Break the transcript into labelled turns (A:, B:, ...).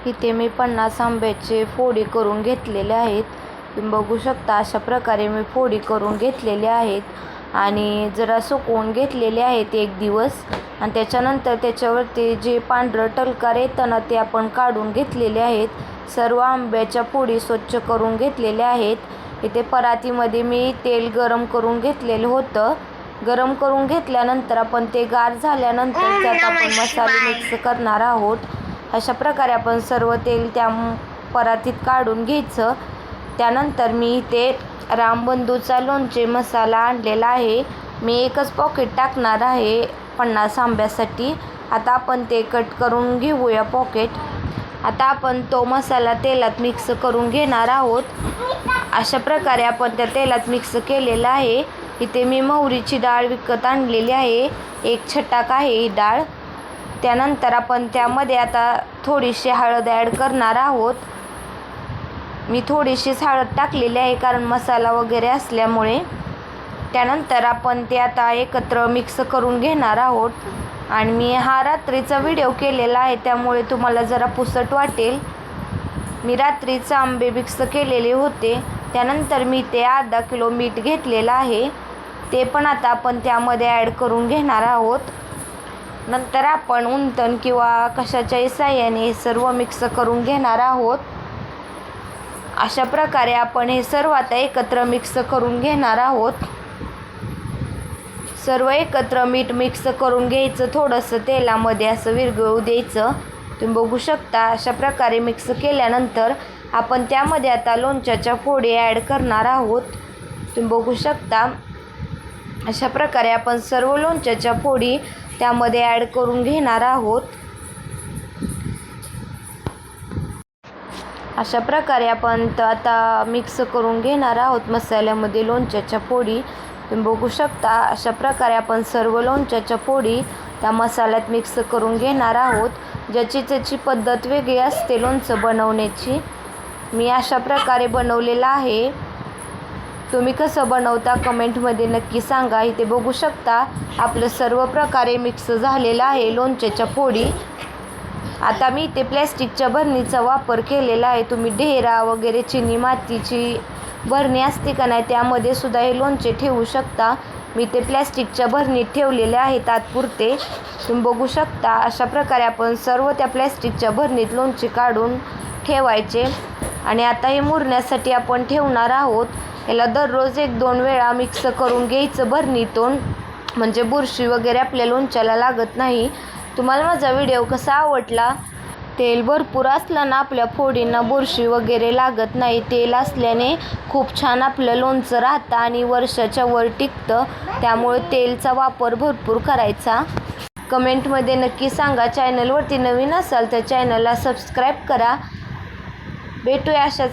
A: इथे मी 50 आंब्याचे फोडी करून घेतलेले आहेत। तुम्ही बघू शकता अशा प्रकारे मी फोडी करून घेतलेले आहेत आणि जरा सुकवून घेतलेले आहेत एक दिवस। आणि त्याच्यानंतर त्याच्यावरती जे पांढरं टलकार येतं ना ते आपण काढून घेतलेले आहेत। सर्व आंब्याच्या फोडी स्वच्छ करून घेतलेल्या आहेत। इथे परातीमध्ये मी तेल गरम करून घेतलेलं होतं। गरम करून घेतल्यानंतर आपण ते गार झाल्यानंतर त्यात आपण मसाले मिक्स करणार आहोत। अशा प्रकारे आपण सर्व तेल त्या परातीत काढून घ्यायचं। त्यानंतर मी इथे रामबंधूचा लोणचे मसाला आणलेला आहे। मी एकच पॉकेट टाकणार आहे 50 आंब्यासाठी। आता आपण ते कट करून घेऊया पॉकेट। आता आपण तो मसाला तेलात मिक्स करून घेणार आहोत। अशा प्रकारे आपण त्या तेलात मिक्स केलेला आहे। इथे मी मोहरीची डाळ विकत आणलेली आहे, 1 छटाक आहे ही डाळ। त्यानंतर आपण त्यामध्ये आता थोडीशी हळद ॲड करणार आहोत। मी थोडीशीच हळद टाकलेली आहे कारण मसाला वगैरे असल्यामुळे। त्यानंतर आपण ते आता एकत्र मिक्स करून घेणार आहोत। आणि मी हा रात्रीचा व्हिडिओ केलेला आहे त्यामुळे तुम्हाला जरा पुसट वाटेल। मी रात्रीचे आंबे मिक्स केलेले होते। त्यानंतर मी ते अर्धा किलो मीठ घेतलेलं आहे, ते पण आता आपण त्यामध्ये ॲड करून घेणार आहोत। नंतर आपण उंटण किंवा कशाच्याही साह्याने सर्व मिक्स करून घेणार आहोत। अशा प्रकारे आपण हे सर्व आता एकत्र मिक्स करून घेणार आहोत। सर्व एकत्र मीठ मिक्स करून घ्यायचं, थोडंसं तेलामध्ये असं विरघळू द्यायचं। तुम्ही बघू शकता अशा प्रकारे मिक्स केल्यानंतर आपण त्यामध्ये आता लोणच्याच्या फोडी ॲड करणार आहोत। तुम्ही बघू शकता अशा प्रकारे आपण सर्व लोणच्याच्या फोडी त्यामध्ये ॲड करून घेणार आहोत। अशा प्रकारे आपण आता मिक्स करून घेणार आहोत मसाल्यामध्ये लोणच्याच्या फोडी। तुम्ही बघू शकता अशा प्रकारे आपण सर्व लोणच्याच्या फोडी त्या मसाल्यात मिक्स करून घेणार आहोत। ज्याची त्याची पद्धत वेगळी असते लोणचं बनवण्याची। मी अशा प्रकारे बनवलेलं आहे। तुम्ही कसं बनवता कमेंटमध्ये नक्की सांगा। इथे बघू शकता आपलं सर्व प्रकारे मिक्स झालेलं आहे लोणच्याच्या फोडी। आता मी इथे प्लॅस्टिकच्या भरणीचा वापर केलेला आहे। तुम्ही ढेरा वगैरे चिनी मातीची भरणी असते का नाही त्यामध्ये सुद्धा हे लोणचे ठेवू शकता। मी ते प्लॅस्टिकच्या भरणीत ठेवलेले आहे तात्पुरते। तुम्ही बघू शकता अशा प्रकारे आपण सर्व त्या प्लॅस्टिकच्या भरणीत लोणचे काढून ठेवायचे। आणि आता हे मुरण्यासाठी आपण ठेवणार आहोत। याला दररोज 1-2 वेळा मिक्स करून घ्यायचं भरणीतून, म्हणजे बुरशी वगैरे आपल्या लोणच्याला लागत नाही। तुम्हाला माझा व्हिडिओ कसा आवडला? तेल भरपूर असलं ना आपल्या फोडींना बुरशी वगैरे लागत नाही। तेल असल्याने खूप छान आपलं लोणचं राहतं आणि वर्षाच्या वर टिकतं। त्यामुळे तेलचा वापर भरपूर करायचा। कमेंटमध्ये नक्की सांगा। चॅनलवरती नवीन असाल तर चॅनलला सबस्क्राईब करा। भेटूया अशाच